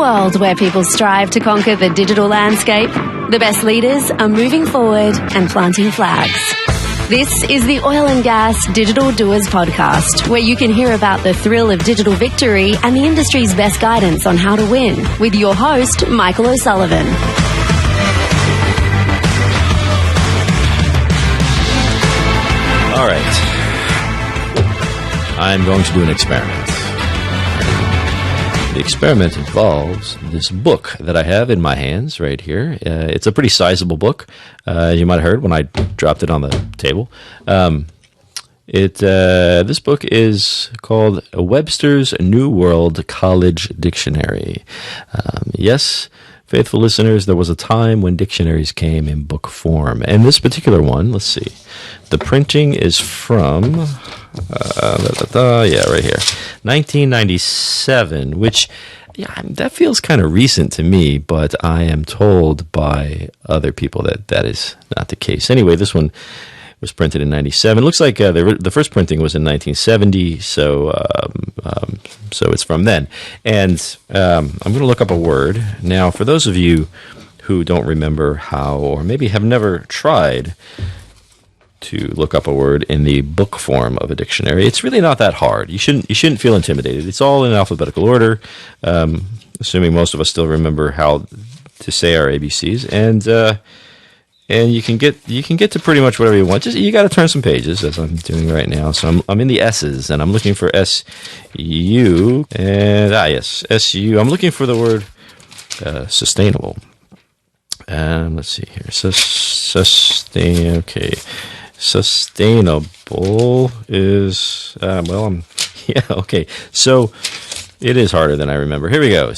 world where people strive to conquer the digital landscape, the best leaders are moving forward and planting flags. This is the Oil and Gas Digital Doers Podcast, where you can hear about the thrill of digital victory and the industry's best guidance on how to win, with your host, Michael O'Sullivan. All right. I'm going to do an experiment. The experiment involves this book that I have in my hands right here. It's a pretty sizable book, as you might have heard when I dropped it on the table. This book is called Webster's New World College Dictionary. Yes, faithful listeners, there was a time when dictionaries came in book form. And this particular one, let's see, the printing is from, right here, 1997, which, that feels kind of recent to me, but I am told by other people that that is not the case. Anyway, this one was printed in 97. Looks like the first printing was in 1970, so it's from then. And I'm going to look up a word. Now, for those of you who don't remember how, or maybe have never tried to look up a word in the book form of a dictionary, it's really not that hard. You shouldn't feel intimidated. It's all in alphabetical order, assuming most of us still remember how to say our ABCs, and you can get to pretty much whatever you want. Just you got to turn some pages, as I'm doing right now. So I'm in the S's, and I'm looking for S-U, and yes, S-U. I'm looking for the word sustainable. And let's see here, okay. Sustainable is, okay. So it is harder than I remember. Here we go.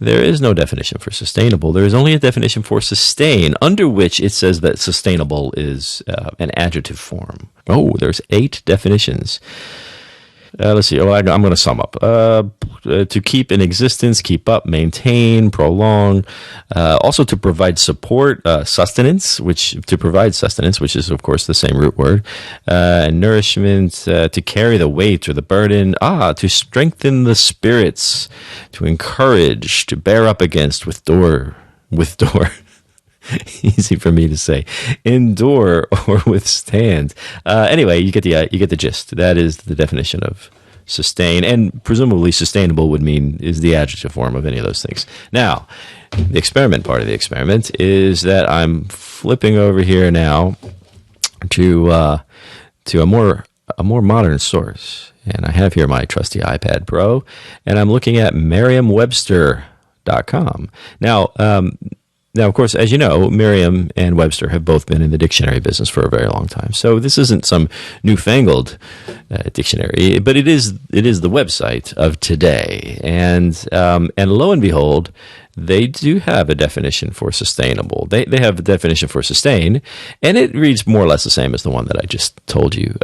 There is no definition for sustainable. There is only a definition for sustain, under which it says that sustainable is an adjective form. Oh, there's 8 definitions. Let's see. I'm going to sum up. To keep in existence, keep up, maintain, prolong. Also to provide support, sustenance, which is, of course, the same root word. Nourishment, to carry the weight or the burden. To strengthen the spirits, to encourage, to bear up against, withdraw. Easy for me to say. Endure or withstand. Anyway, you get the gist. That is the definition of sustain, and presumably sustainable would mean is the adjective form of any of those things. Now, the experiment part of the experiment is that I'm flipping over here now to a more modern source, and I have here my trusty iPad Pro, and I'm looking at Merriam-Webster.com. Now, of course, as you know, Merriam and Webster have both been in the dictionary business for a very long time. So this isn't some newfangled dictionary, but it is the website of today. And lo and behold, they do have a definition for sustainable. They have a definition for sustain, and it reads more or less the same as the one that I just told you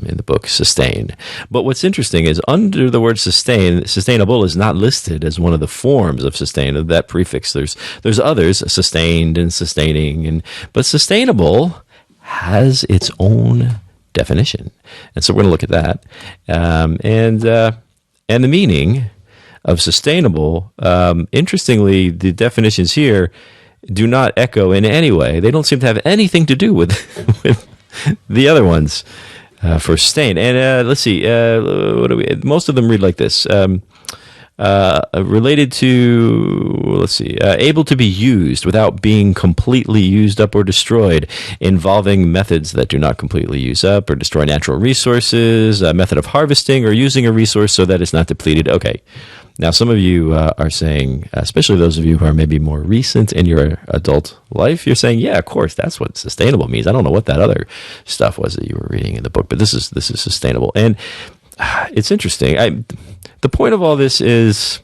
in the book, sustain. But what's interesting is under the word sustain, sustainable is not listed as one of the forms of sustain, that prefix. There's others, sustained and sustaining, but sustainable has its own definition. And so we're going to look at that. And the meaning of sustainable, interestingly, the definitions here do not echo in any way. They don't seem to have anything to do with the other ones for sustain. And let's see, most of them read like this. Related to, able to be used without being completely used up or destroyed, involving methods that do not completely use up or destroy natural resources, a method of harvesting or using a resource so that it's not depleted. Okay. Now, some of you are saying, especially those of you who are maybe more recent in your adult life, you're saying, yeah, of course, that's what sustainable means. I don't know what that other stuff was that you were reading in the book, but this is sustainable. And it's interesting. The point of all this is,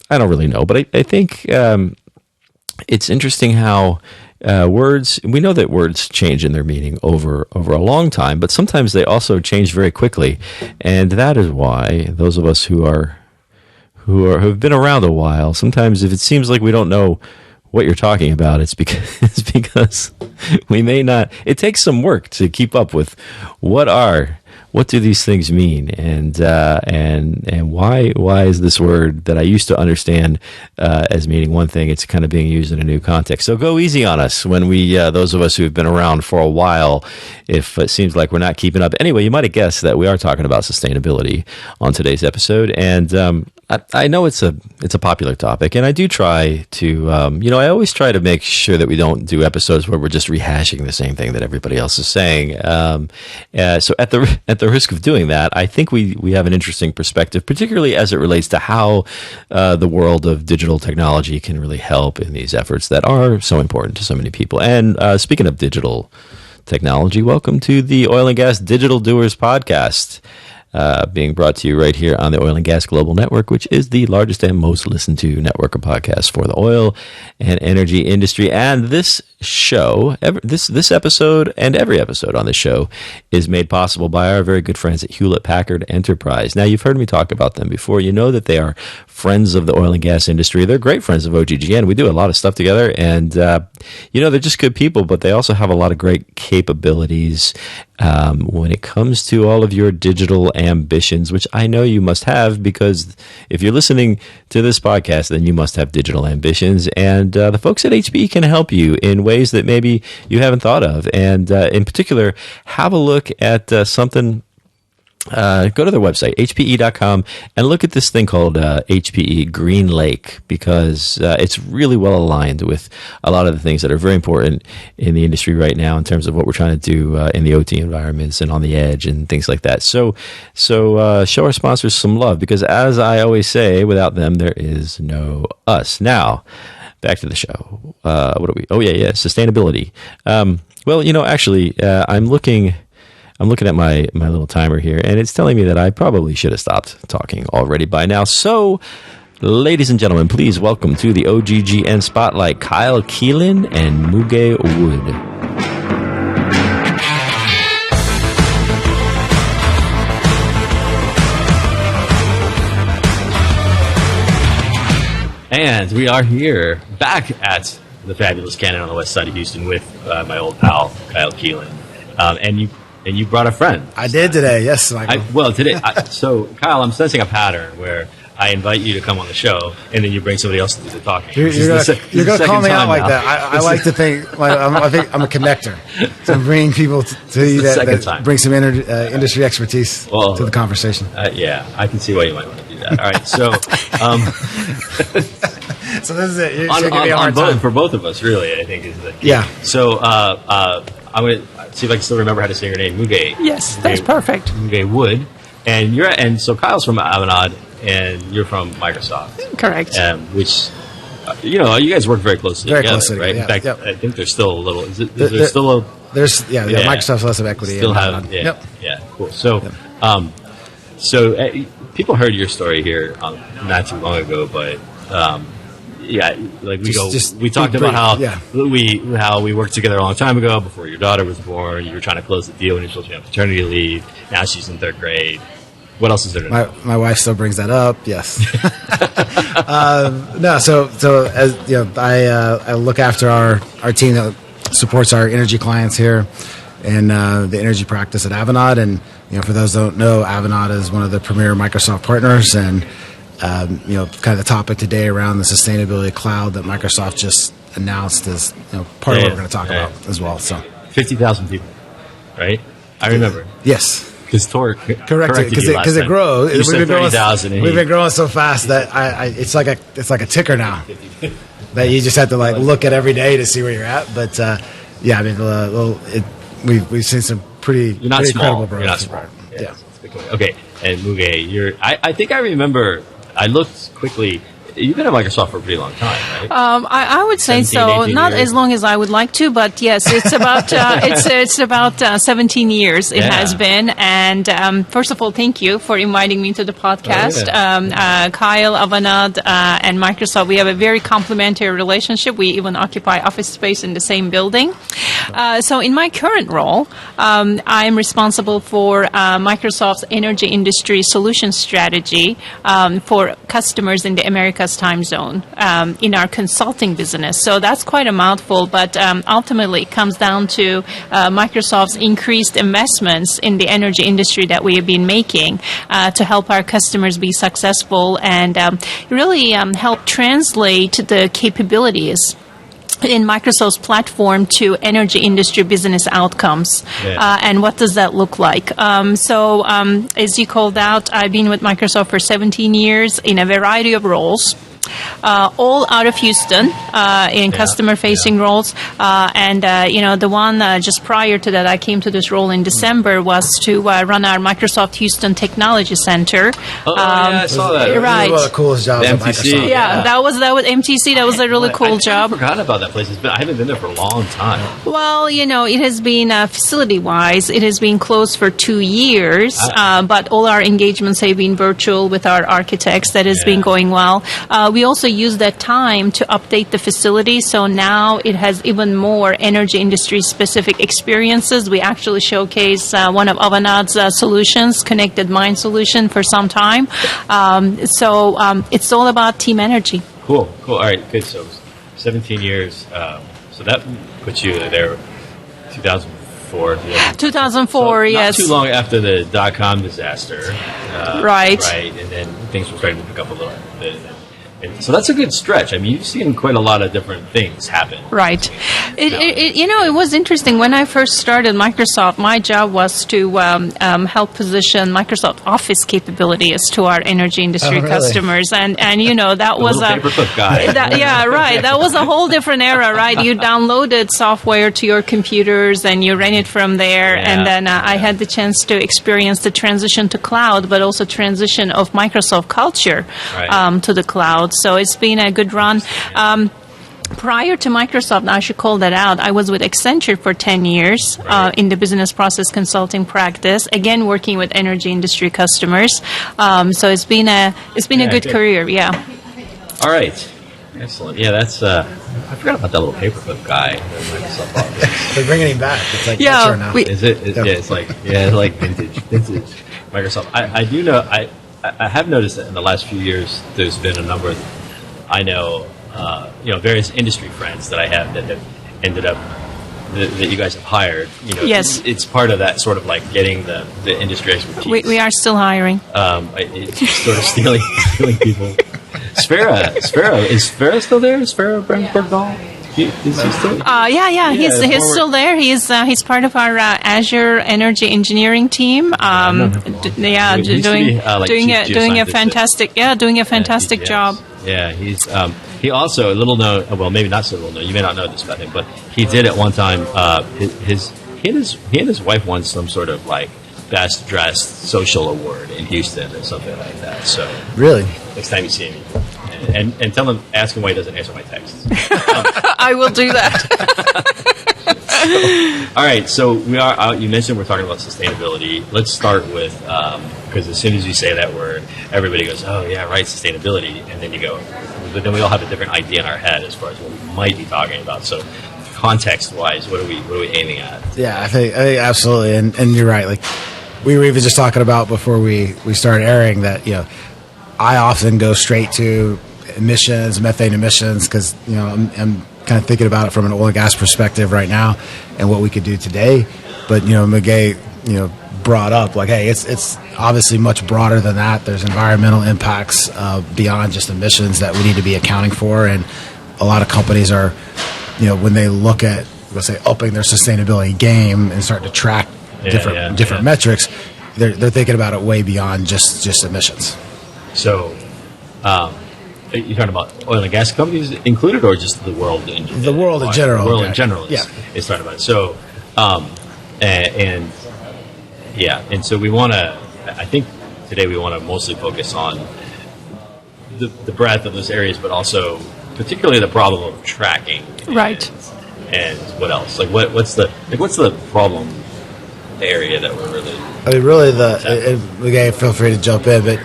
I don't really know, but I think it's interesting how words, we know that words change in their meaning over a long time, but sometimes they also change very quickly. And that is why those of us who've been around a while, sometimes if it seems like we don't know what you're talking about, it's because we may not. It takes some work to keep up with what are what do these things mean, and why is this word that I used to understand as meaning one thing, it's kind of being used in a new context. So go easy on us when we those of us who have been around for a while, if it seems like we're not keeping up. Anyway, you might have guessed that we are talking about sustainability on today's episode, and I know it's a popular topic, and I do try to I always try to make sure that we don't do episodes where we're just rehashing the same thing that everybody else is saying. So at the risk of doing that, I think we have an interesting perspective, particularly as it relates to how the world of digital technology can really help in these efforts that are so important to so many people. And speaking of digital technology, welcome to the Oil and Gas Digital Doers podcast. Being brought to you right here on the Oil and Gas Global Network, which is the largest and most listened to network of podcasts for the oil and energy industry. And this show, this episode and every episode on this show is made possible by our very good friends at Hewlett-Packard Enterprise. Now, you've heard me talk about them before. You know that they are friends of the oil and gas industry. They're great friends of OGGN. We do a lot of stuff together, and they're just good people, but they also have a lot of great capabilities when it comes to all of your digital ambitions, which I know you must have, because if you're listening to this podcast, then you must have digital ambitions. And the folks at HPE can help you in ways that maybe you haven't thought of. And in particular, have a look at something. Go to their website, hpe.com, and look at this thing called HPE Green Lake, because it's really well aligned with a lot of the things that are very important in the industry right now in terms of what we're trying to do in the OT environments and on the edge and things like that. So show our sponsors some love, because as I always say, without them, there is no us. Now, back to the show. What are we? Oh, yeah, sustainability. Actually, I'm looking at my little timer here, and it's telling me that I probably should have stopped talking already by now. So, ladies and gentlemen, please welcome to the OGGN Spotlight, Kyle Kelin and Muge Wood. And we are here back at the fabulous Cannon on the west side of Houston with my old pal, Kyle Kelin. And you brought a friend. I did today, yes, Michael. So, Kyle, I'm sensing a pattern where I invite you to come on the show, and then you bring somebody else to do the talking. You're going to call me out like that. I like to think I think I'm a connector. So I'm bringing people to you that bring some industry expertise to the conversation. Yeah, I can see why you might want to do that. All right, so... so this is it. You're going to give me a hard time. For both of us, really, I think is the key. Yeah. So I'm going to see if I can still remember how to say your name. Muge. Yes, that's perfect. Muge Wood. And so Kyle's from Avanade, and you're from Microsoft. Correct. Which, you guys work very closely together, right? Yeah, in fact, I think there's still a little... Microsoft's less of equity. Still have... Yeah, cool. So, people heard your story here not too long ago, but... we talked about how we worked together a long time ago before your daughter was born. You were trying to close the deal when you were supposed to be on paternity leave. Now she's in third grade. What else is there to know? My wife still brings that up. Yes. So as you know, I look after our team that supports our energy clients here in the energy practice at Avanade. And for those who don't know, Avanade is one of the premier Microsoft partners, and kind of the topic today around the sustainability cloud that Microsoft just announced is part of what we're going to talk about as well. So 50,000 people, right? I remember. Yes. Because Tor corrected because it grows. We've been growing so fast that it's like a ticker now that you just have to look at every day to see where you're at. But we've seen some pretty incredible growth. You're not small. Yeah. Okay, and Muge, I think I remember. I looked quickly. You've been at Microsoft for a pretty long time, right? I would say 17, not years. As long as I would like to, but yes, it's about it's about 17 years it has been. And first of all, thank you for inviting me to the podcast. Kyle, Avanade, and Microsoft, we have a very complementary relationship. We even occupy office space in the same building. So in my current role, I am responsible for Microsoft's energy industry solution strategy for customers in the Americas America's time zone in our consulting business. So that's quite a mouthful, but ultimately it comes down to Microsoft's increased investments in the energy industry that we have been making to help our customers be successful and really help translate the capabilities in Microsoft's platform to energy industry business outcomes. And what does that look like? So as you called out, I've been with Microsoft for 17 years in a variety of roles. All out of Houston in customer-facing roles. And the one just prior to that, I came to this role in December, was to run our Microsoft Houston Technology Center. I saw that. Right. One of the coolest jobs at MTC. Microsoft. Yeah, that was MTC. That was a really cool job. I forgot about that place. I haven't been there for a long time. Well, it has been facility-wise, it has been closed for 2 years, but all our engagements have been virtual with our architects. That has been going well. We also use that time to update the facility, so now it has even more energy industry specific experiences. We actually showcase one of Avanade's solutions, Connected Mind solution, for some time. So it's all about team energy. Cool. All right, good. So 17 years. So that puts you there 2004. 2004, yes. Not too long after the dot-com disaster. Right. And then things were starting to pick up a little bit. And so that's a good stretch. I mean, you've seen quite a lot of different things happen. Right. It was interesting. When I first started Microsoft, my job was to help position Microsoft Office capabilities to our energy industry customers. And that was a paperclip guy. That was a whole different era, right? You downloaded software to your computers and you ran it from there. Yeah. And then I had the chance to experience the transition to cloud, but also transition of Microsoft culture to the cloud. So it's been a good run. Prior to Microsoft, I should call that out, I was with Accenture for 10 years in the business process consulting practice, again working with energy industry customers. So it's been a good career, All right. Excellent. Yeah, that's. I forgot about that little paperclip guy. They're bringing him back. It's like retro now. Is it? It's like vintage Microsoft. I do know. I have noticed that in the last few years, there's been a number of, I know, various industry friends that I have that have ended up, that you guys have hired. Yes. It's part of that sort of like getting the industry expertise. We are still hiring. It's sort of stealing people. Sparrow, is Sparrow still there? Sparrow Bergdahl? Is he still? He's still there. He's part of our Azure Energy Engineering team. Doing a fantastic job. Yeah, he's he also maybe not so little known. You may not know this about him, but he did at one time. He and his wife won some sort of like best dressed social award in Houston or something like that. So really, next time you see him, and ask him why he doesn't answer my texts. I will do that. All right, so we are. You mentioned we're talking about sustainability. Let's start with because as soon as you say that word, everybody goes, "Oh yeah, right, sustainability," and then you go, but then we all have a different idea in our head as far as what we might be talking about. So, context-wise, what are we aiming at? Yeah, I think absolutely, and you're right. Like we were even just talking about before we started airing that I often go straight to emissions, methane emissions, because I'm kind of thinking about it from an oil and gas perspective right now and what we could do today. But Muge brought up like, hey, it's obviously much broader than that. There's environmental impacts beyond just emissions that we need to be accounting for, and a lot of companies are when they look at, let's say, upping their sustainability game and start to track different metrics, they're thinking about it way beyond just emissions. So, you're talking about oil and gas companies included, or just the world in general? The world in general. The world in general is talking about it. So, and so we want to. I think today we want to mostly focus on the breadth of those areas, but also particularly the problem of tracking. Right. And what else? Like what's the problem area that we're really? I mean, really, Muge, feel free to jump in, but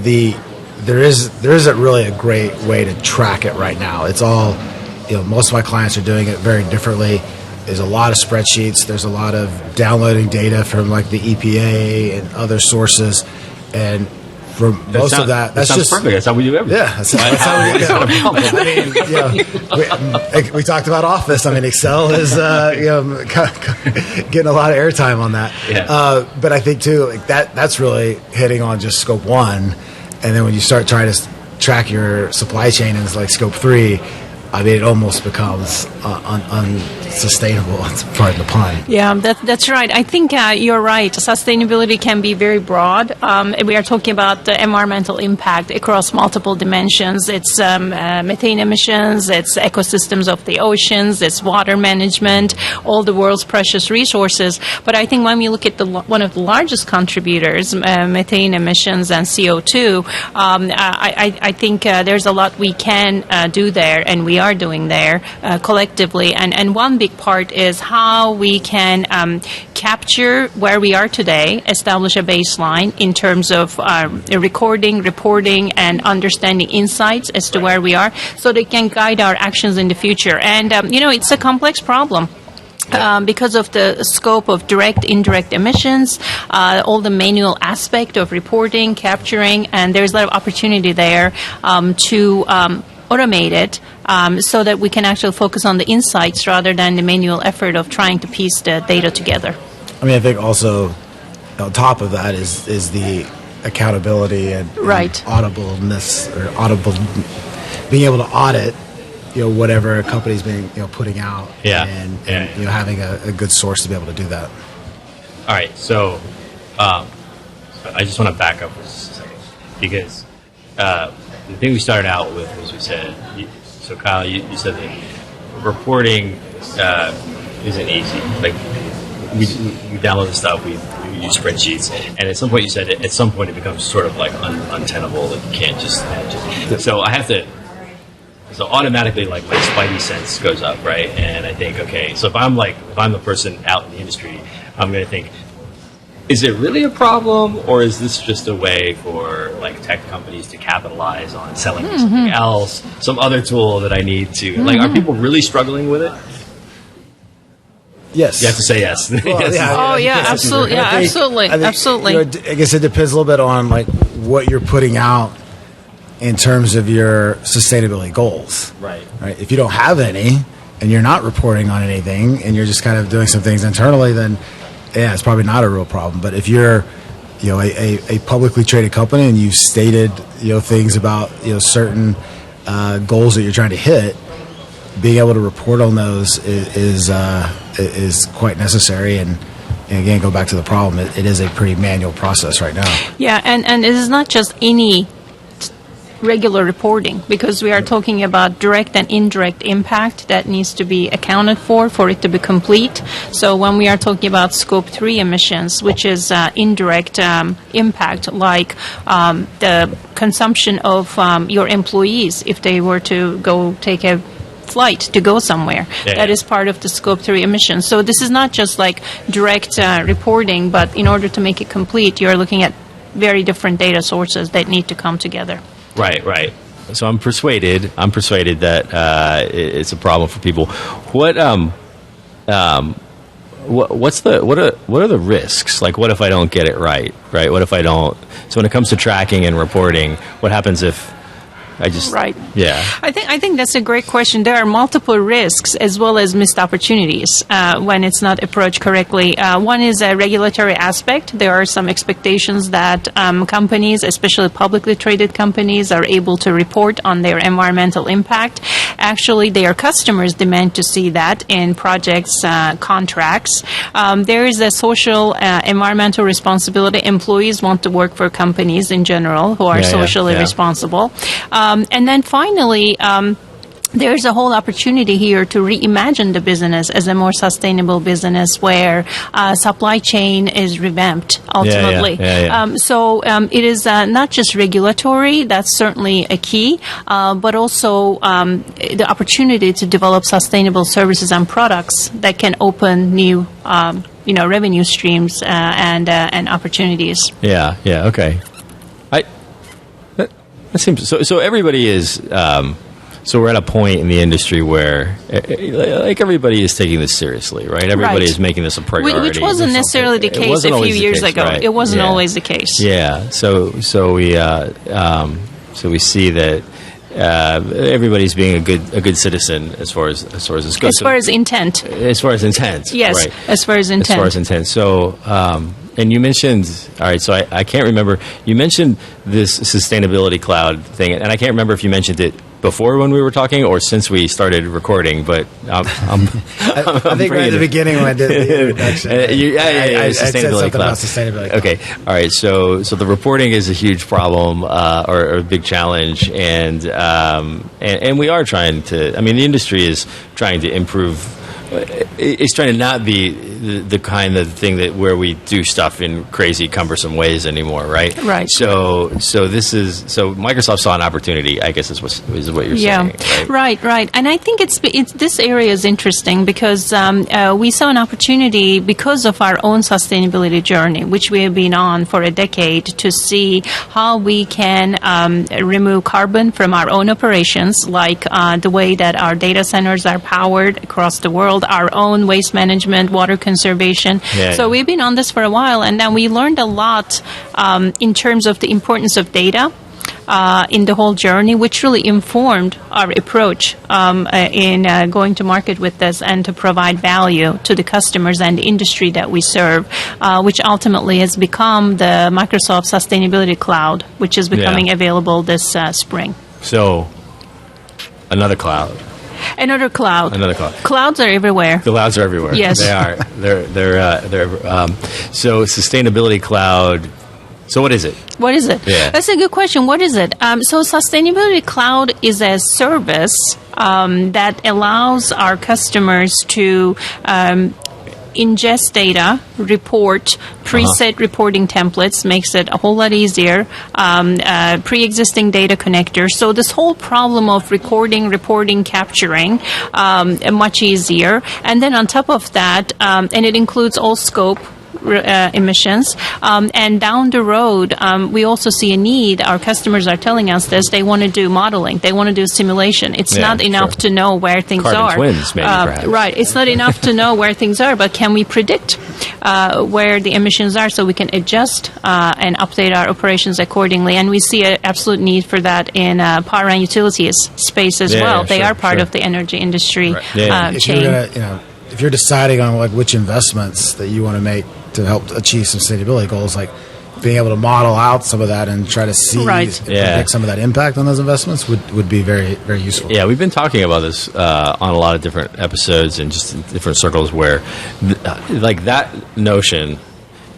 there isn't really a great way to track it right now. It's all, most of my clients are doing it very differently. There's a lot of spreadsheets. There's a lot of downloading data from like the EPA and other sources. And for most of that, that's sounds just perfect. That's how we do everything. Yeah, that's how we do it. I mean, we talked about Office. I mean, Excel is getting a lot of airtime on that. Yeah. But I think too, like that's really hitting on just scope 1, and then when you start trying to track your supply chain in like scope 3. I mean, it almost becomes unsustainable. Pardon the pun. Yeah, that's right. I think you're right. Sustainability can be very broad. We are talking about the environmental impact across multiple dimensions. It's methane emissions, it's ecosystems of the oceans, it's water management, all the world's precious resources. But I think when we look at one of the largest contributors, methane emissions and CO2, I think there's a lot we can do there, and we are doing there collectively. And one big part is how we can capture where we are today, establish a baseline in terms of recording, reporting, and understanding insights as to where we are, so they can guide our actions in the future. And, it's a complex problem. Because of the scope of direct, indirect emissions, all the manual aspect of reporting, capturing, and there's a lot of opportunity there to automate it so that we can actually focus on the insights rather than the manual effort of trying to piece the data together. I mean, I think also on top of that is the accountability and audibleness or being able to audit whatever a company's being putting out and having a good source to be able to do that. All right, so I just want to back up for just a second because the thing we started out with was we said, so Kyle, you said that reporting isn't easy. Like we download the stuff, we use spreadsheets, and at some point you said at some point it becomes sort of like untenable. Like you can't just so I have to. So automatically, like my spidey sense goes up, right? And I think, okay, so if I'm the person out in the industry, I'm going to think, is it really a problem, or is this just a way for like tech companies to capitalize on selling something else, some other tool that I need to like? Are people really struggling with it? Yes, you have to say yes. Well, yes. Absolutely, absolutely. I guess it depends a little bit on like what you're putting out in terms of your sustainability goals. Right. If you don't have any and you're not reporting on anything and you're just kind of doing some things internally, then it's probably not a real problem. But if you're a publicly traded company and you've stated things about certain goals that you're trying to hit, being able to report on those is quite necessary. And again, go back to the problem. It is a pretty manual process right now. Yeah, and it is not just any regular reporting, because we are talking about direct and indirect impact that needs to be accounted for it to be complete. So when we are talking about scope 3 emissions, which is indirect impact, like the consumption of your employees if they were to go take a flight to go somewhere. That is part of the scope 3 emissions. So this is not just like direct reporting, but in order to make it complete, you're looking at very different data sources that need to come together. Right. So I'm persuaded that it's a problem for people. What are the risks? Like, what if I don't get it right? Right? What if I don't? So when it comes to tracking and reporting, what happens if I just Yeah. I think that's a great question. There are multiple risks as well as missed opportunities when it's not approached correctly. One is a regulatory aspect. There are some expectations that companies, especially publicly traded companies, are able to report on their environmental impact. Actually, their customers demand to see that in projects, contracts. There is a social, environmental responsibility. Employees want to work for companies in general who are socially responsible. And then finally, there's a whole opportunity here to reimagine the business as a more sustainable business where supply chain is revamped ultimately. So it is not just regulatory, that's certainly a key, but also the opportunity to develop sustainable services and products that can open new revenue streams and opportunities. Okay. That seems so. Everybody is So we're at a point in the industry where, like, everybody is taking this seriously, right? Everybody is making this a priority. Which wasn't necessarily the case a few years ago. Right. It wasn't always the case. Yeah. So we see that everybody's being a good citizen as far as this goes. As far as intent. As far as intent. Yes. Right. As far as intent. As far as intent. So. And you mentioned, all right, so I can't remember, you mentioned this sustainability cloud thing, and I can't remember if you mentioned it before when we were talking or since we started recording, but I think right at the beginning when I did the introduction. I said something cloud. about sustainability cloud. Okay, all right, so the reporting is a huge problem or a big challenge, and we are trying to, I mean, the industry is trying to improve. It's trying to not be the kind of thing that where we do stuff in crazy, cumbersome ways anymore, right? Right. So Microsoft saw an opportunity, I guess is what you're saying. Right. And I think it's this area is interesting because we saw an opportunity because of our own sustainability journey, which we have been on for a decade, to see how we can remove carbon from our own operations, like the way that our data centers are powered across the world, our own waste management, water conservation. So we've been on this for a while, and then we learned a lot in terms of the importance of data in the whole journey, which really informed our approach in going to market with this and to provide value to the customers and the industry that we serve, which ultimately has become the Microsoft Sustainability Cloud, which is becoming available this spring. So, another cloud. Another cloud. Clouds are everywhere. The clouds are everywhere. Yes, they are. They're. So sustainability cloud. So what is it? What is it? Yeah. That's a good question. What is it? So Sustainability Cloud is a service that allows our customers to ingest data, report, preset reporting templates, makes it a whole lot easier, pre-existing data connectors. So this whole problem of recording, reporting, capturing, much easier. And then on top of that, and it includes all scope, emissions. And down the road, we also see a need. Our customers are telling us this. They want to do modeling. They want to do simulation. It's not enough to know where things are. Twins, maybe, perhaps. Right. It's not enough to know where things are, but can we predict where the emissions are so we can adjust and update our operations accordingly? And we see an absolute need for that in power and utilities space as well. They are part of the energy industry chain. If you're deciding on like which investments that you want to make to help achieve some sustainability goals, like being able to model out some of that and try to see predict some of that impact on those investments would be very, very useful. Yeah, we've been talking about this on a lot of different episodes and just in different circles where like that notion,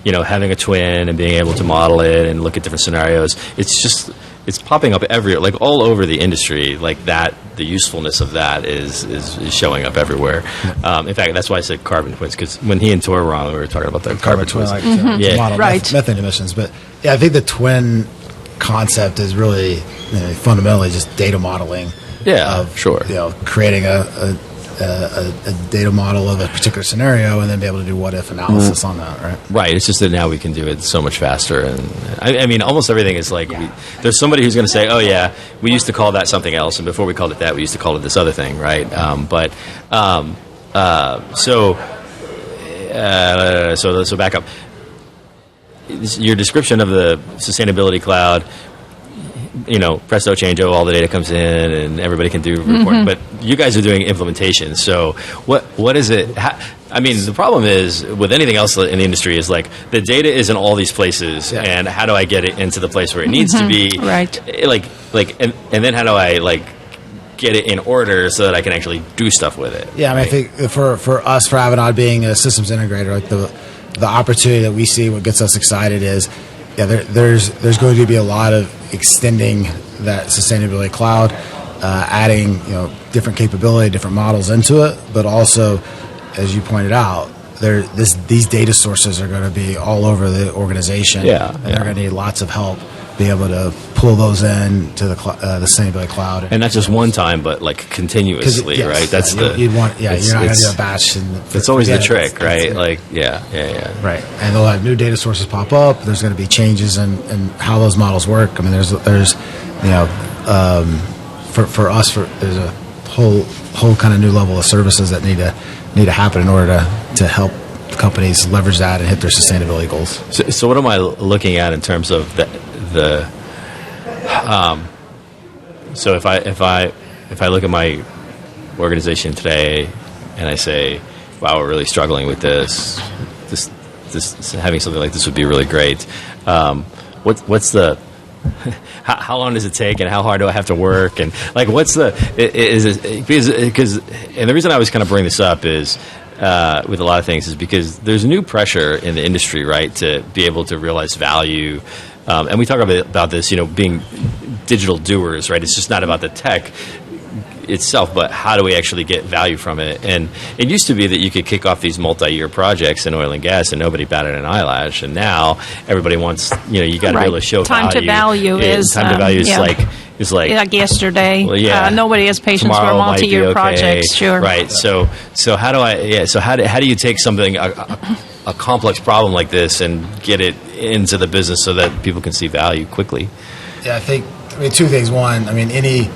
having a twin and being able to model it and look at different scenarios, it's popping up like all over the industry, like that. The usefulness of that is showing up everywhere. In fact, that's why I said carbon twins, because when he and Tor were on, we were talking about the carbon twins. To model methane emissions. But yeah, I think the twin concept is really fundamentally just data modeling. Creating a data model of a particular scenario and then be able to do what-if analysis on that, right? Right. It's just that now we can do it so much faster. And I mean, almost everything is like, there's somebody who's going to say, oh, yeah, we used to call that something else, and before we called it that, we used to call it this other thing, right? So back up. Your description of the sustainability cloud, presto chango, all the data comes in and everybody can do reporting. But you guys are doing implementation. So what is it? The problem is with anything else in the industry is like the data is in all these places, and how do I get it into the place where it needs to be? Right. And then how do I get it in order so that I can actually do stuff with it? Yeah, I think for us, for Avanade being a systems integrator, like the opportunity that we see, what gets us excited is, there's going to be a lot of extending that sustainability cloud, adding different capability, different models into it, but also, as you pointed out, these data sources are going to be all over the organization, and they're going to need lots of help being able to pull those in to the sustainability cloud, and not just one time, but continuously, right? That's you'd want. Yeah, you're not going to do a batch. That's always the trick, right? Right, and they'll have new data sources pop up. There's going to be changes in how those models work. I mean, there's for us, there's a whole kind of new level of services that need to happen in order to help companies leverage that and hit their sustainability goals. So what am I looking at in terms of the so if I look at my organization today and I say, wow, we're really struggling with this having something like this would be really great. What's the how long does it take, and how hard do I have to work, and like what's the because and the reason I always kind of bring this up is with a lot of things is because there's new pressure in the industry, right, to be able to realize value, and we talk about this, being digital doers, right? It's just not about the tech itself, but how do we actually get value from it? And it used to be that you could kick off these multi-year projects in oil and gas and nobody batted an eyelash, and now everybody wants, you got to be able to show time value. To value is time to value is like yesterday. Well, nobody has patience for multi-year projects. Sure, right? So how do how do you take something a complex problem like this and get it into the business so that people can see value quickly? Yeah, I mean two things. One, I mean any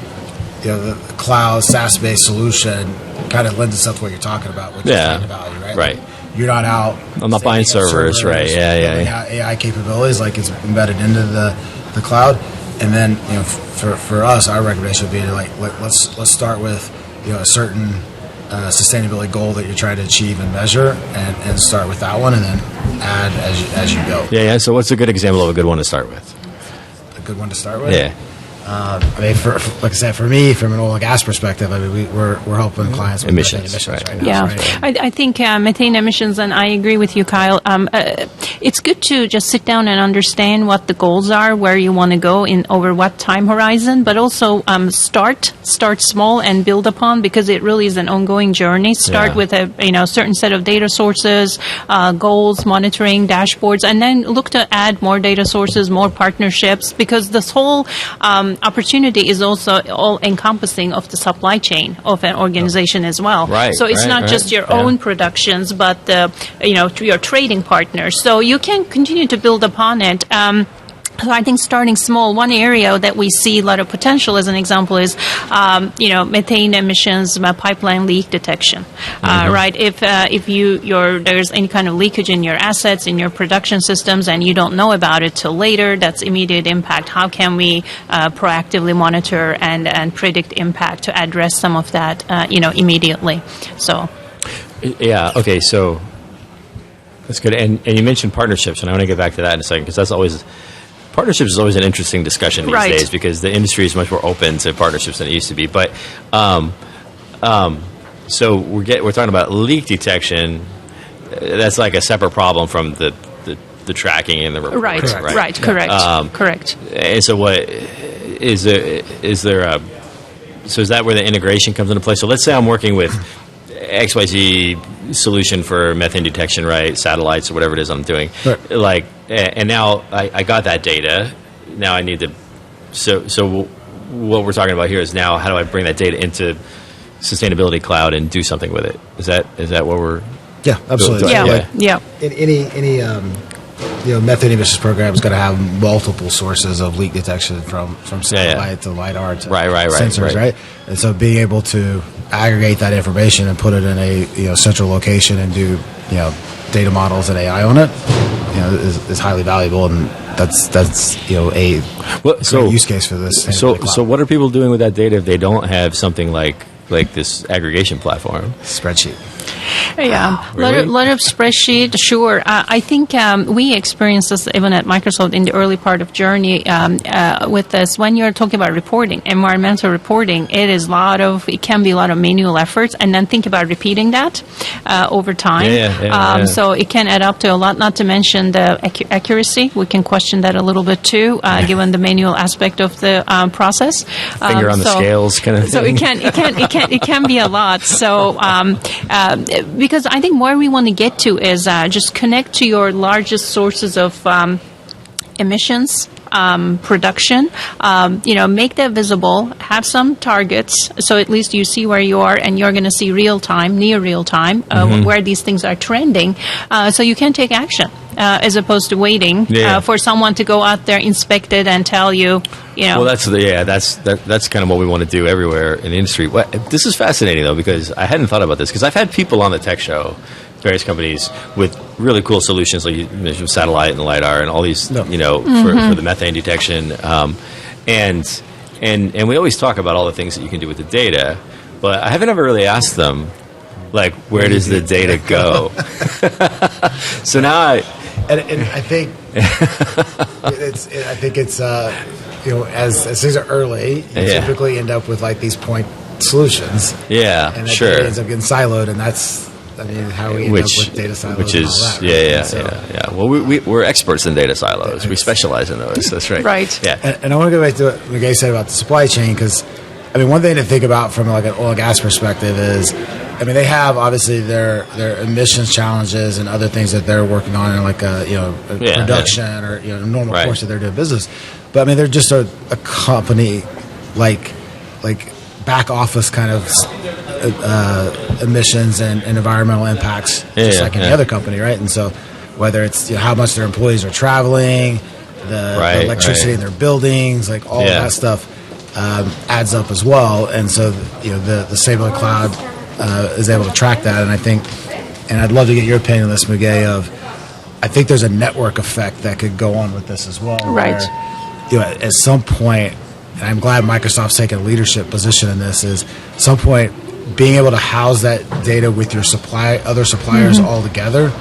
the cloud SaaS-based solution kind of lends itself to what you're talking about, which is time to value, right? Right. Like, you're not out. I'm not buying servers, right? Yeah. AI capabilities, like it's embedded into the cloud, and then for us, our recommendation would be to let's start with a certain sustainability goal that you're trying to achieve and measure, and start with that one, and then add as you go. Yeah. So what's a good example of a good one to start with? A good one to start with. Yeah. I mean, like I said, for me, from an oil and gas perspective, I mean, we're helping clients with emissions right now. Yeah, right? I think methane emissions, and I agree with you, Kyle. It's good to just sit down and understand what the goals are, where you want to go in over what time horizon, but also start small and build upon, because it really is an ongoing journey. Start with a certain set of data sources, goals, monitoring, dashboards, and then look to add more data sources, more partnerships, because this whole opportunity is also all encompassing of the supply chain of an organization as well. Right. So it's not just your own productions, but your trading partners. So you can continue to build upon it. So I think starting small, one area that we see a lot of potential as an example is, methane emissions, pipeline leak detection, right? If there's any kind of leakage in your assets, in your production systems, and you don't know about it till later, that's immediate impact. How can we proactively monitor and predict impact to address some of that, immediately? So. Yeah. Okay. So that's good. And you mentioned partnerships, and I want to get back to that in a second, because that's always. Partnerships is always an interesting discussion these days, because the industry is much more open to partnerships than it used to be. But so we're talking about leak detection. That's like a separate problem from the tracking and the reports, right? Correct. And so what is there? So is that where the integration comes into play? So let's say I'm working with XYZ solution for methane detection, right? Satellites or whatever it is I'm doing. Right. And now I got that data. Now I need to. So what we're talking about here is now how do I bring that data into Sustainability Cloud and do something with it? Is that what we're? Yeah, absolutely. Yeah. Any methane emissions program is going to have multiple sources of leak detection from satellite to LiDAR to sensors, right? And so being able to aggregate that information and put it in a central location and do data models and AI on it, is highly valuable, and that's a great use case for this. So what are people doing with that data if they don't have something like this aggregation platform? Spreadsheet. Yeah, really? lot of spreadsheet. Sure, I think we experienced this even at Microsoft in the early part of journey with this. When you're talking about reporting, environmental reporting, it can be a lot of manual efforts, and then think about repeating that over time. So it can add up to a lot. Not to mention the accuracy. We can question that a little bit too, given the manual aspect of the process. Finger on the scales, kind of thing. So it can be a lot. So. Because I think where we want to get to is just connect to your largest sources of emissions production, make that visible, have some targets, so at least you see where you are, and you're going to see near real time, where these things are trending, so you can take action. As opposed to waiting for someone to go out there, inspect it, and tell you, Well, that's kind of what we want to do everywhere in the industry. This is fascinating though, because I hadn't thought about this, because I've had people on the tech show, various companies with really cool solutions like you mentioned satellite and LiDAR and all these, for the methane detection, and we always talk about all the things that you can do with the data, but I haven't ever really asked them, like, where does the data go? So now And I think it's as things are early, you typically end up with like these point solutions. Yeah, and sure. It ends up getting siloed, and that's how we end up with data silos. Which is and all that, right? Well, we're experts in data silos. We specialize in those. That's right. Right. Yeah. And I want to go back to what Muge said about the supply chain, because one thing to think about from like an oil and gas perspective is, they have obviously their emissions challenges and other things that they're working on in like production or normal course of their doing business. But they're just a company like back office kind of emissions and environmental impacts, just like any other company, right? And so whether it's how much their employees are traveling, the electricity in their buildings, like all of that stuff adds up as well. And so the Sable Cloud is able to track that, and I'd love to get your opinion on this, Muge. I think there's a network effect that could go on with this as well. Right. Where, at some point, and I'm glad Microsoft's taken a leadership position in this, is at some point being able to house that data with your other suppliers all together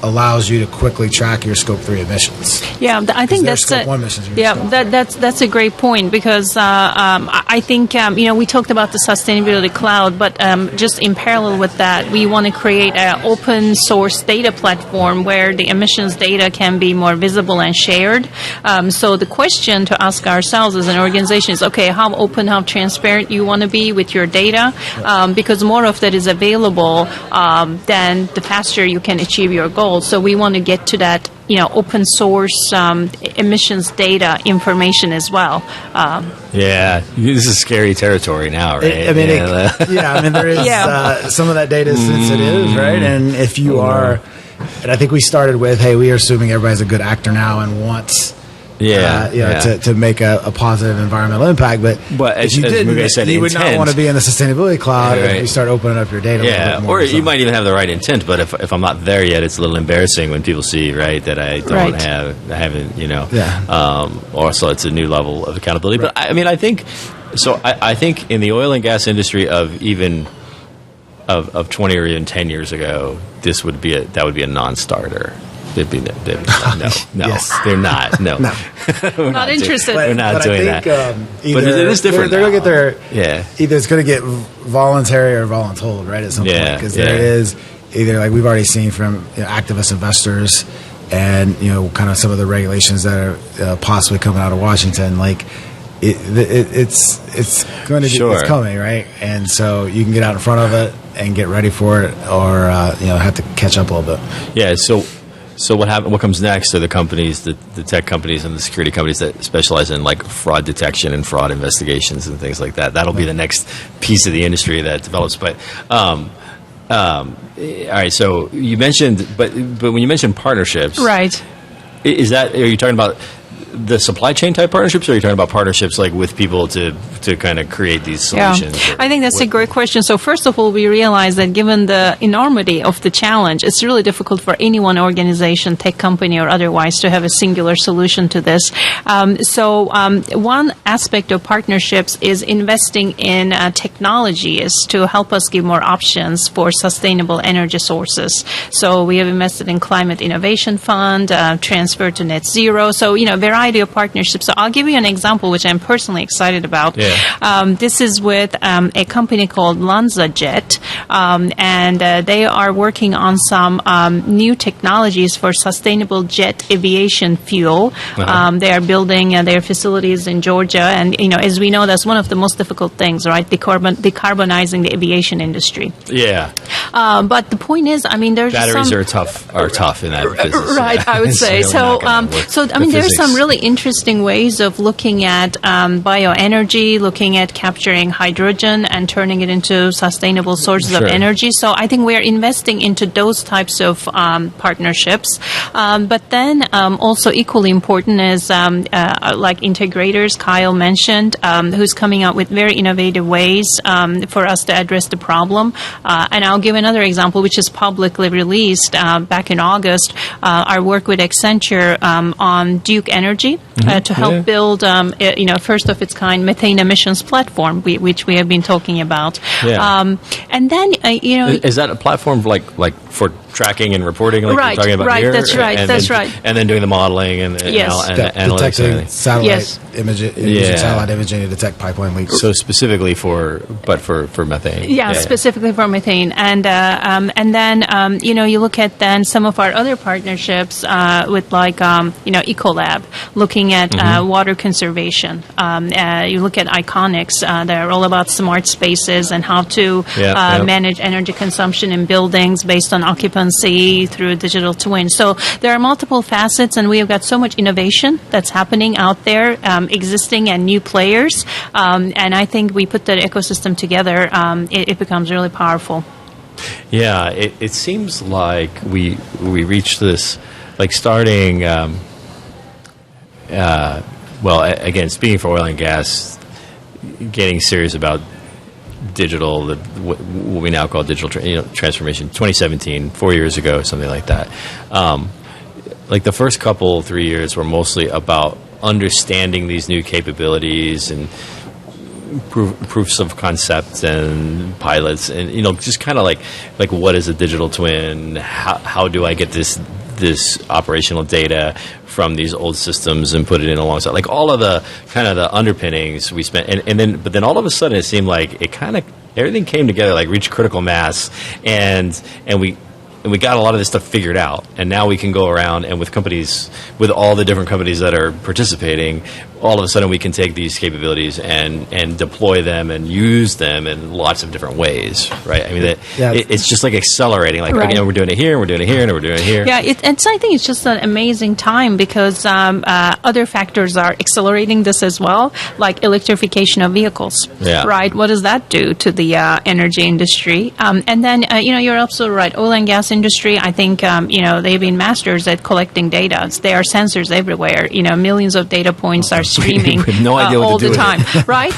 allows you to quickly track your Scope 3 emissions. Yeah, I think that's Scope 1 emissions. That's a great point, because I think we talked about the sustainability cloud, but just in parallel with that, we want to create an open source data platform where the emissions data can be more visible and shared. So the question to ask ourselves as an organization is, okay, how open, how transparent you want to be with your data, because more of that is available, then the faster you can achieve your goals. So we want to get to that, open source emissions data information as well. This is scary territory now, right? There is some of that data is sensitive, right? And if you are, and I think we started with, hey, we are assuming everybody's a good actor now and wants. To make a positive environmental impact, but as you didn't, Muge said, you would not want to be in the sustativity cloud if you start opening up your data. A little bit more, or you might even have the right intent, but if I'm not there yet, it's a little embarrassing when people see that I don't haven't, or so it's a new level of accountability. Right. But I think so. I think in the oil and gas industry of 20 or even 10 years ago, that would be a non-starter. They'd be no. Yes. They're not. No. We're not interested. We're not doing that. But it is different. They're going to get either it's going to get voluntary or voluntold, right? At some point, because there is either, like we've already seen from activist investors, and kind of some of the regulations that are possibly coming out of Washington, like. It's going to be it's coming, right? And so you can get out in front of it and get ready for it, or have to catch up a little bit. Yeah. So what comes next are the companies, the tech companies and the security companies that specialize in like fraud detection and fraud investigations and things like that. That'll be the next piece of the industry that develops. But all right. So you mentioned, but when you mentioned partnerships, right? Are you talking about the supply chain type partnerships, or are you talking about partnerships like with people to kind of create these solutions? Yeah. I think that's a great question. So first of all, we realize that given the enormity of the challenge, it's really difficult for any one organization, tech company or otherwise, to have a singular solution to this. So one aspect of partnerships is investing in technologies to help us give more options for sustainable energy sources. So we have invested in Climate Innovation Fund, transfer to net zero. So, variety of partnerships. So I'll give you an example, which I'm personally excited about. This is with a company called LanzaJet, and they are working on some new technologies for sustainable jet aviation fuel. They are building their facilities in Georgia, and as we know, that's one of the most difficult things, right? Decarbonizing the aviation industry. But the point is, I mean, there's Batteries some, are tough in that business. right, I would It's say. really So, not gonna work. so I The mean, there's physics. some really interesting ways of looking at bioenergy, looking at capturing hydrogen and turning it into sustainable sources Sure. of energy. So I think we're investing into those types of partnerships. But then also equally important is like integrators, Kyle mentioned, who's coming up with very innovative ways for us to address the problem. And I'll give another example, which is publicly released back in August. Our work with Accenture on Duke Energy to help build, first of its kind methane emissions platform, which we have been talking about. Yeah. And then, Is that a platform like for tracking and reporting, like Right, you're talking about right, here? that's right, And that's then, right. And then doing the modeling and the Yes. and the analytics. And detecting everything. satellite Yes. imaging, Yeah. satellite imaging to detect pipeline leaks. So specifically for methane. Yeah, specifically for methane, and then you look at then some of our other partnerships with like Ecolab, looking at water conservation. You look at Iconics; they're all about smart spaces and how to manage energy consumption in buildings based on occupancy through a digital twin. So there are multiple facets, and we have got so much innovation that's happening out there, existing and new players. And I think we put that ecosystem together, it becomes really powerful. Yeah, it seems like we reached this, like starting. Again, speaking for oil and gas, getting serious about digital, what we now call digital transformation. 2017, 4 years ago, something like that. Like the first 3 years were mostly about understanding these new capabilities and proofs of concept and pilots, and just kind of like what is a digital twin? How do I get this operational data from these old systems and put it in alongside, like all of the kind of the underpinnings we spent, but then all of a sudden it seemed like it kind of everything came together, like reached critical mass, and we got a lot of this stuff figured out, and now we can go around and with all the different companies that are participating, all of a sudden we can take these capabilities and deploy them and use them in lots of different ways, right? I mean, it's just like accelerating, like Right. we're doing it here, and we're doing it here, and we're doing it here. Yeah, and so I think it's just an amazing time because other factors are accelerating this as well, like electrification of vehicles. Yeah. Right? What does that do to the energy industry? And then, you're absolutely right. Oil and gas industry, I think, they've been masters at collecting data. There are sensors everywhere. Millions of data points are streaming We have no idea what all to do the with time, right?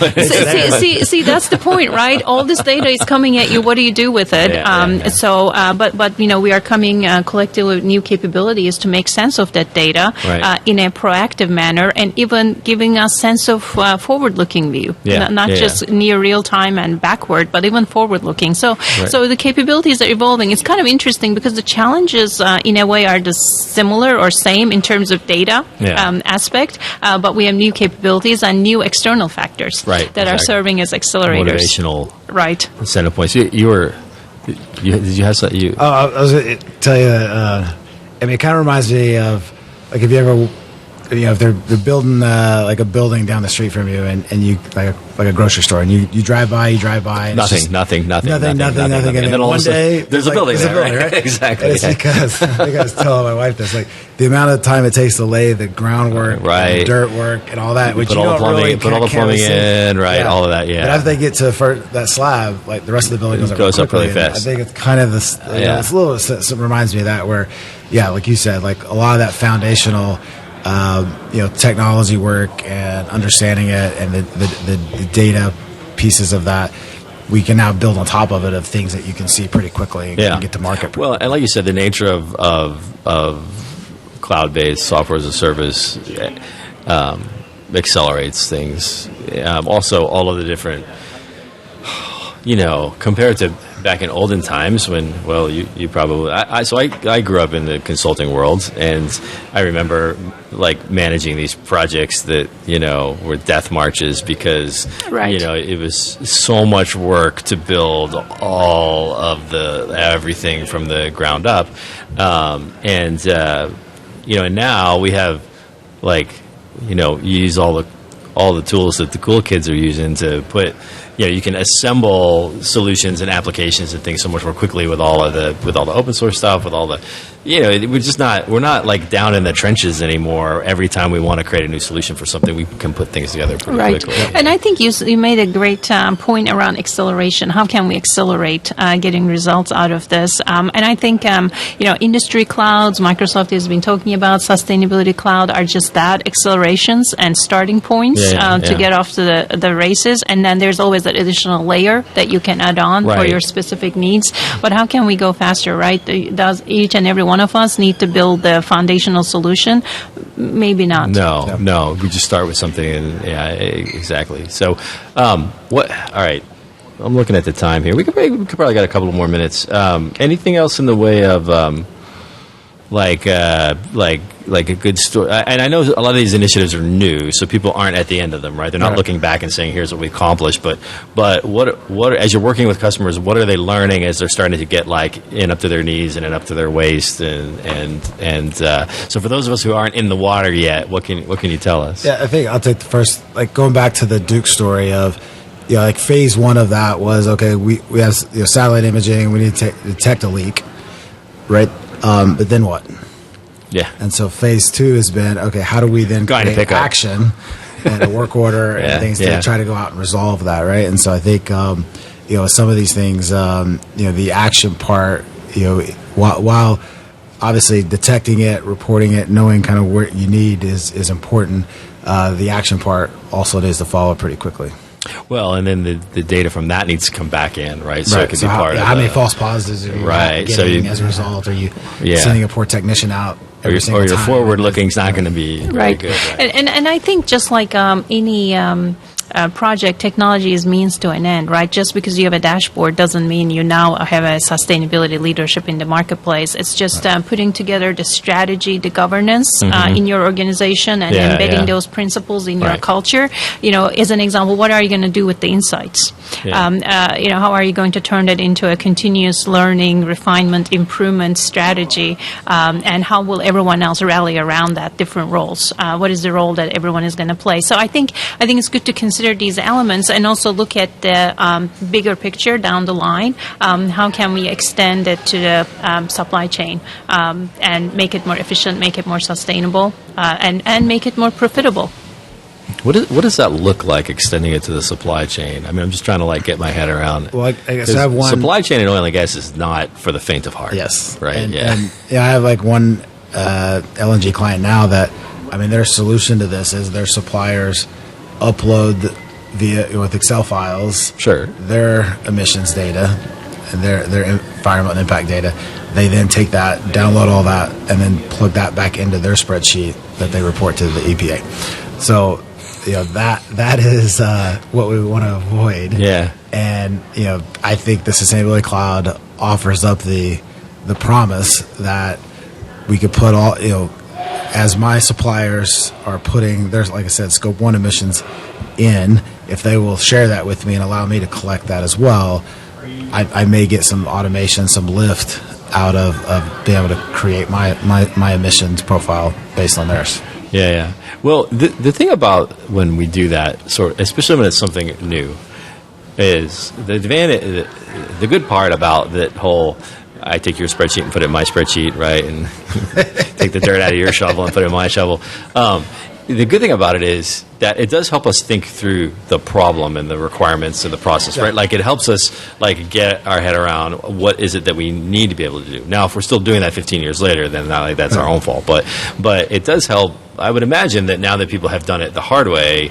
See, that's the point, right? All this data is coming at you. What do you do with it? Yeah. So, but we are coming collectively with new capabilities to make sense of that data Right. in a proactive manner, and even giving us sense of forward-looking view, Yeah. not Yeah, just near real time and backward, but even forward-looking. So, Right. so the capabilities are evolving. It's kind of interesting because the challenges, in a way, are just similar or same in terms of data aspect, but we have new capabilities and new external factors Right, that are exactly. serving as accelerators. Motivational Right. incentive points. Did you have some? I was going to tell you that, it kind of reminds me of, like, if you ever, if they're building like a building down the street from you, and you like a grocery store, and you drive by, and Nothing. and then all one of a sudden, day there's a building there, right? Exactly. And it's because I got to tell my wife this, like the amount of time it takes to lay the groundwork, Right. and the dirt work, and all that. Which Put you all the don't plumbing, really put all the can't plumbing see. in, right? All of that, yeah. But after they get to that slab, like the rest of the building goes up really quickly, and fast. I think it's kind of this. It's a little. It reminds me of that where, like you said, like a lot of that foundational. Technology work and understanding it, and the data pieces of that, we can now build on top of it of things that you can see pretty quickly and get to market. Well, and like you said, the nature of cloud-based software as a service accelerates things. Also, all of the different, compared to back in olden times when, well, you probably, I grew up in the consulting world, and I remember like managing these projects that, were death marches because, Right. It was so much work to build all of everything from the ground up. And now we have you use all the tools that the cool kids are using to put, you can assemble solutions and applications and things so much more quickly with all the open source stuff, with all the, we're not like down in the trenches anymore. Every time we want to create a new solution for something, we can put things together pretty quickly. And I think you made a great point around acceleration. How can we accelerate getting results out of this? And I think, industry clouds, Microsoft has been talking about sustainability cloud are just that, accelerations and starting points to get off to the races. And then there's always that additional layer that you can add on for your specific needs. But how can we go faster, right? Does each and every one of us need to build the foundational solution? Maybe not. No. We just start with something, and exactly. So, what? All right. I'm looking at the time here. We could probably got a couple more minutes. Anything else in the way of like a good story? And I know a lot of these initiatives are new, so people aren't at the end of them, right? They're not looking back and saying, "Here's what we accomplished." But what as you're working with customers, what are they learning as they're starting to get like in up to their knees and in up to their waist? And so for those of us who aren't in the water yet, what can you tell us? Yeah, I think I'll take the first. Like going back to the Duke story of. Like phase one of that was, okay, we have satellite imaging, we need to detect a leak, right? But then what? Yeah. And so phase two has been, okay, how do we then create action and a work order and things to try to go out and resolve that, right? And so I think, some of these things, the action part, while obviously detecting it, reporting it, knowing kind of what you need is important, the action part also needs to follow pretty quickly. Well, and then the data from that needs to come back in, right? So it can be part of how many false positives are you getting as a result? Are you sending a poor technician out? Or your forward looking is not going to be very good. Right? And I think just like any project, technology is means to an end, right? Just because you have a dashboard doesn't mean you now have a sustainability leadership in the marketplace. It's just putting together the strategy, the governance in your organization and embedding those principles in your culture. As an example, what are you going to do with the insights? How are you going to turn that into a continuous learning, refinement, improvement strategy? And how will everyone else rally around that, different roles? What is the role that everyone is going to play? So I think it's good to consider these elements and also look at the bigger picture down the line. How can we extend it to the supply chain and make it more efficient, make it more sustainable, and make it more profitable? What does that look like, extending it to the supply chain? I mean, I'm just trying to get my head around. Well, I guess I have one. Supply chain in oil and gas is not for the faint of heart. Yes. Right. And I have one LNG client now that, their solution to this is their suppliers upload with Excel files their emissions data and their environmental impact data. They then take that, download all that, and then plug that back into their spreadsheet that they report to the EPA. So that is what we want to avoid. Yeah. And I think the Sustainability Cloud offers up the promise that we could put all as my suppliers are putting their, like I said, Scope 1 emissions in, if they will share that with me and allow me to collect that as well, I may get some automation, some lift out of being able to create my emissions profile based on theirs. Yeah. Well, the thing about when we do that, especially when it's something new, is the good part about that whole, I take your spreadsheet and put it in my spreadsheet, right, and take the dirt out of your shovel and put it in my shovel. The good thing about it is that it does help us think through the problem and the requirements of the process, right? Like it helps us get our head around what is it that we need to be able to do. Now, if we're still doing that 15 years later, then that's our own fault. But it does help. I would imagine that now that people have done it the hard way,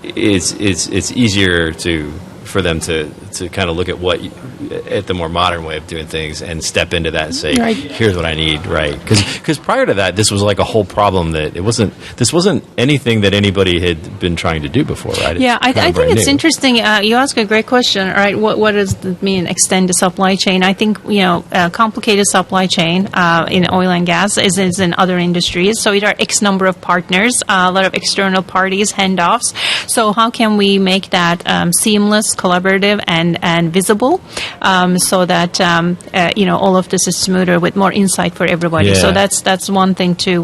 it's easier for them to kind of look at the more modern way of doing things and step into that and say, here's what I need, right? Because prior to that, this was like a whole problem that this wasn't anything that anybody had been trying to do before, right? Yeah, I think it's interesting. You ask a great question, right? What does it mean, extend the supply chain? I think, a complicated supply chain in oil and gas is in other industries. So there are X number of partners, a lot of external parties, handoffs. So how can we make that seamless, most collaborative and visible, so that all of this is smoother with more insight for everybody. Yeah. So that's one thing to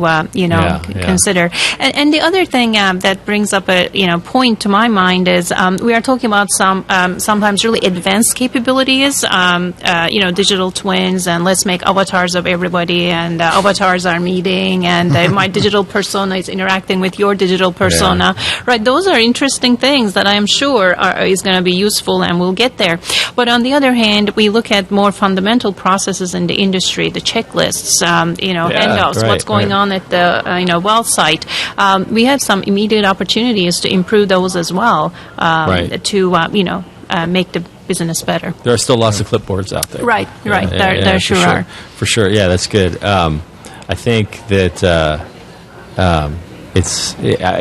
consider. And the other thing that brings up a point to my mind is we are talking about some sometimes really advanced capabilities, digital twins, and let's make avatars of everybody, and avatars are meeting, and my digital persona is interacting with your digital persona. Right? Those are interesting things that I am sure is going to be useful, and we'll get there. But on the other hand, we look at more fundamental processes in the industry, the checklists, handoffs, what's going on at the well site. We have some immediate opportunities to improve those as well, to make the business better. There are still lots of clipboards out there. Right. There sure are. For sure. Yeah, that's good. I think that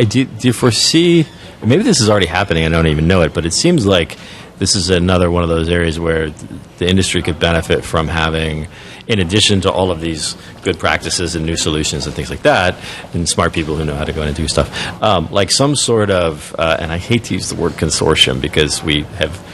do you foresee, maybe this is already happening, I don't even know it, but it seems like this is another one of those areas where the industry could benefit from having, in addition to all of these good practices and new solutions and things like that, and smart people who know how to go in and do stuff, like some sort of, and I hate to use the word consortium because we have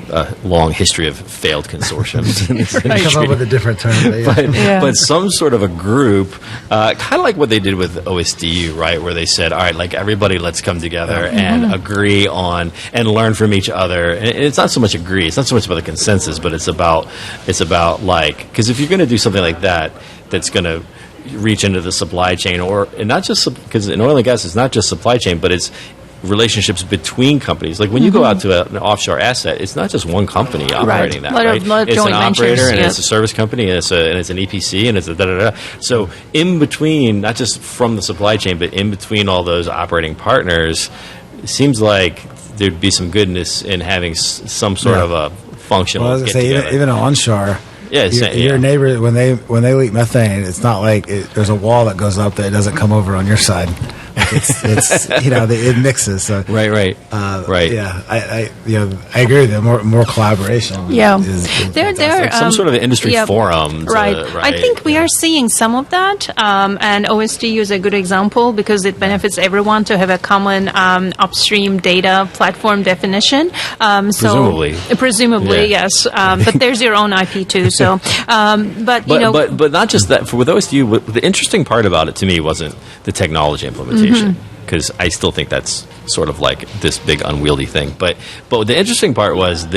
a long history of failed consortiums in this industry. Come up with a different term. But some sort of a group, kind of like what they did with OSDU, right? Where they said, all right, like everybody, let's come together and agree on and learn from each other. And it's not so much agree. It's not so much about the consensus, but it's about like, because if you're going to do something like that, that's going to reach into the supply chain, and not just because in oil and gas, it's not just supply chain, but it's relationships between companies. Like when you go out to an offshore asset, it's not just one company operating that, right? It's an operator, and it's a service company, and it's an EPC, and it's a da-da-da. So in between, not just from the supply chain, but in between all those operating partners, it seems like there'd be some goodness in having some sort of a functional I was going to say, even onshore, your neighbor, when they leak methane, it's not like there's a wall that goes up that it doesn't come over on your side. It's it mixes. So. Right. Yeah, I agree with you. More collaboration. Yeah, there some sort of an industry forum. Right. I think we are seeing some of that, and OSDU is a good example because it benefits everyone to have a common upstream data platform definition. Presumably, yes. But there's your own IP too. So, but not just that. With OSDU, the interesting part about it to me wasn't the technology implementation, because I still think that's sort of like this big unwieldy thing. But the interesting part was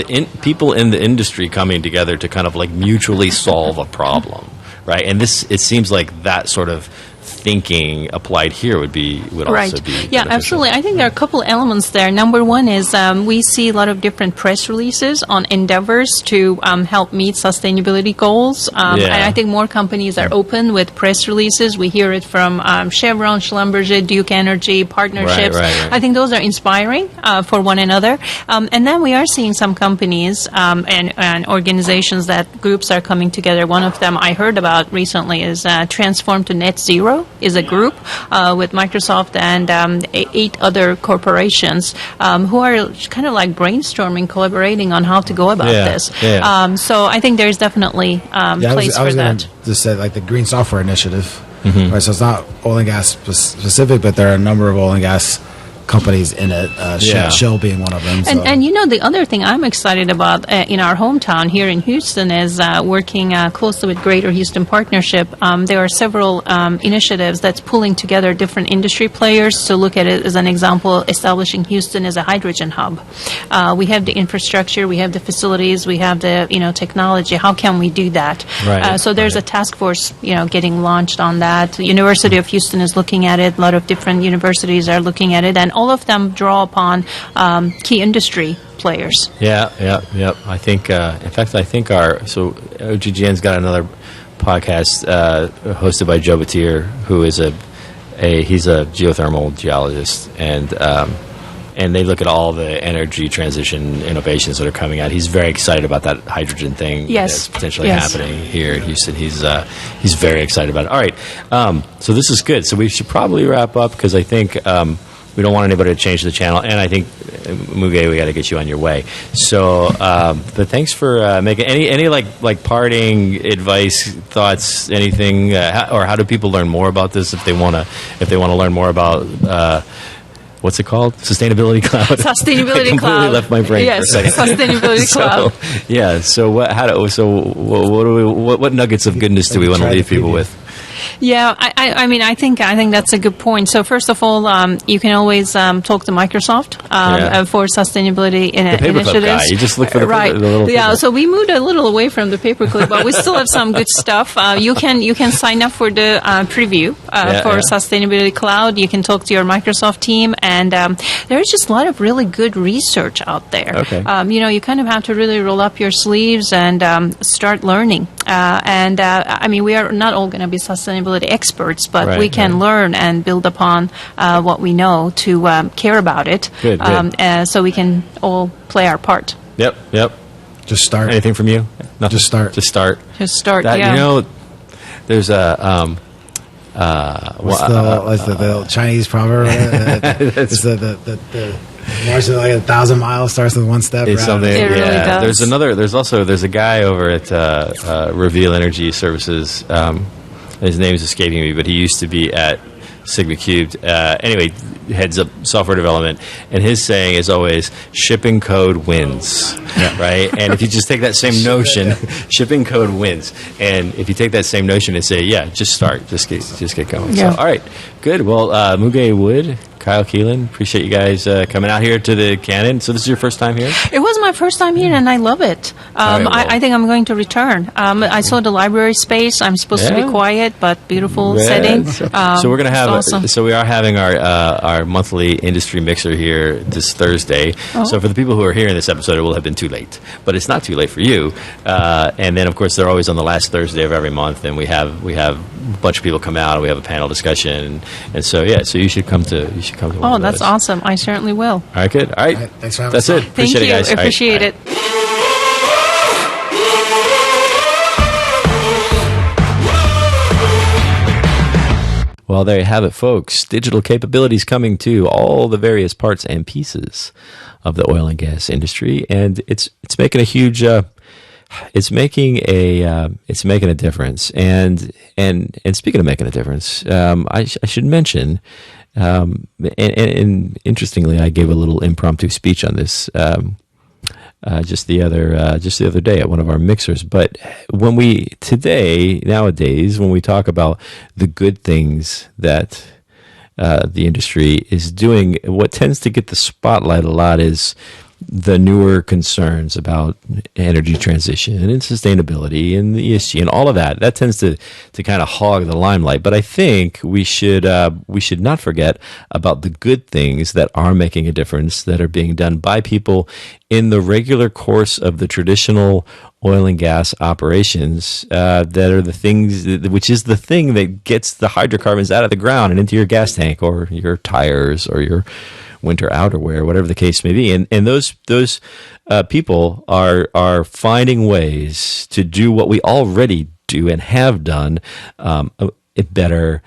people in the industry coming together to kind of like mutually solve a problem, right? And it seems like that sort of thinking applied here would also be beneficial. Absolutely. I think there are a couple elements there. Number one is we see a lot of different press releases on endeavors to help meet sustainability goals, and I think more companies are open with press releases. We hear it from Chevron, Schlumberger, Duke Energy, partnerships. Right. I think those are inspiring for one another, and then we are seeing some companies and organizations that groups are coming together. One of them I heard about recently is Transform to Net Zero, is a group with Microsoft and 8 other corporations who are kind of like brainstorming, collaborating on how to go about this. Yeah. So I think there's definitely place for that. I was going to just say like the Green Software Initiative. Right, so it's not oil and gas specific, but there are a number of oil and gas companies in it, Shell being one of them. So. And the other thing I'm excited about in our hometown here in Houston is working closely with Greater Houston Partnership. There are several initiatives that's pulling together different industry players to look at it as an example, establishing Houston as a hydrogen hub. We have the infrastructure, we have the facilities, we have the technology. How can we do that? So there's a task force getting launched on that. The University of Houston is looking at it. A lot of different universities are looking at it, and all of them draw upon key industry players. Yeah. I think, in fact, OGGN's got another podcast hosted by Joe Batir, who is he's a geothermal geologist, and they look at all the energy transition innovations that are coming out. He's very excited about that hydrogen thing that's potentially happening here in Houston. He's very excited about it. All right, so this is good. So we should probably wrap up because I think we don't want anybody to change the channel, and I think Muge, we got to get you on your way. So, but thanks for making any like parting advice, thoughts, anything, or how do people learn more about this if they want to learn more about what's it called? Sustainability Cloud. Sustainability I completely Cloud. left my brain Yes, for a second. Sustainability Cloud. Yeah. So what nuggets of goodness do we want to leave people with? Yeah, I mean, I think that's a good point. So first of all, you can always talk to Microsoft for sustainability initiatives. Guy. You just look for the little yeah. paper. So we moved a little away from the paperclip, but we still have some good stuff. You can sign up for the preview for Sustainability Cloud. You can talk to your Microsoft team, and there's just a lot of really good research out there. Okay. You kind of have to really roll up your sleeves and start learning. I mean, we are not all going to be sustainability experts, but we can learn and build upon what we know to care about it. Good. So we can all play our part. Yep. Just start. Anything from you? Nothing? Just start. Just start. That, yeah. There's a what's the Chinese proverb? It's the march of like 1,000 miles starts with one step. It's something. It really does. There's a guy over at Reveal Energy Services. His name's escaping me, but he used to be at Sigma Cubed. Anyway, heads up software development, and his saying is always "shipping code wins," right? And if you just take that same notion, shipping code wins. And if you take that same notion and say, just start, just get going. Yeah. So, all right, good. Well, Muge Wood, Kyle Kelin, appreciate you guys coming out here to the Canon. So this is your first time here? It was my first time here, and I love it. I think I'm going to return. I saw the library space. I'm supposed to be quiet, but beautiful setting. So we're going to have. Awesome. So we are having our monthly industry mixer here this Thursday. Oh. So for the people who are hearing this episode, it will have been too late, but it's not too late for you. And then of course they're always on the last Thursday of every month, and we have a bunch of people come out, and we have a panel discussion, and so so you should come to. One Oh, of that's those. awesome. I certainly will. All right, good. All right. Thanks for having That's us it. on. Thank Appreciate you. it, guys. I appreciate it. Well, there you have it, folks. Digital capabilities coming to all the various parts and pieces of the oil and gas industry, and it's making a huge it's making a difference. And speaking of making a difference, I should mention, and interestingly, I gave a little impromptu speech on this just the other day at one of our mixers. But nowadays, when we talk about the good things that the industry is doing, what tends to get the spotlight a lot is the newer concerns about energy transition and sustainability and the ESG and all of that. That tends to kind of hog the limelight. But I think we should not forget about the good things that are making a difference, that are being done by people in the regular course of the traditional oil and gas operations, that are the things, which is the thing that gets the hydrocarbons out of the ground and into your gas tank or your tires or your winter outerwear, whatever the case may be. And those people are finding ways to do what we already do and have done, better,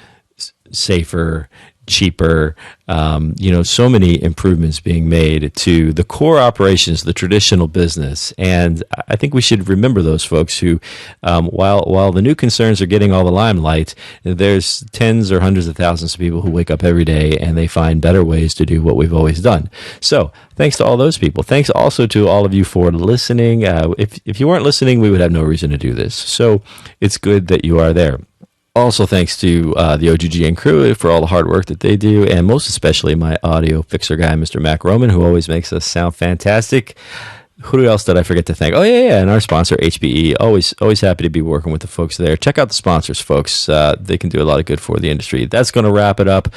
safer, cheaper, so many improvements being made to the core operations, the traditional business. And I think we should remember those folks who, while the new concerns are getting all the limelight, there's tens or hundreds of thousands of people who wake up every day and they find better ways to do what we've always done. So thanks to all those people. Thanks also to all of you for listening. If you weren't listening, we would have no reason to do this. So it's good that you are there. Also, thanks to the OGGN crew for all the hard work that they do, and most especially my audio fixer guy, Mr. Mac Roman, who always makes us sound fantastic. Who else did I forget to thank? Oh, yeah, and our sponsor, HPE. Always happy to be working with the folks there. Check out the sponsors, folks. They can do a lot of good for the industry. That's going to wrap it up.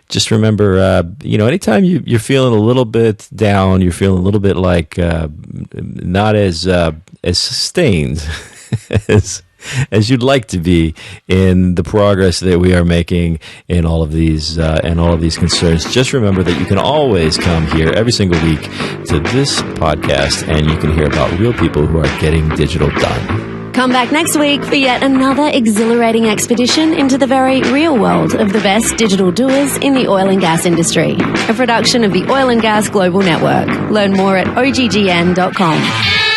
Just remember, anytime you're feeling a little bit down, you're feeling a little bit like not as sustained as you'd like to be in the progress that we are making in all of these concerns, just remember that you can always come here every single week to this podcast, and you can hear about real people who are getting digital done. Come back next week for yet another exhilarating expedition into the very real world of the best digital doers in the oil and gas industry. A production of the Oil and Gas Global Network. Learn more at oggn.com.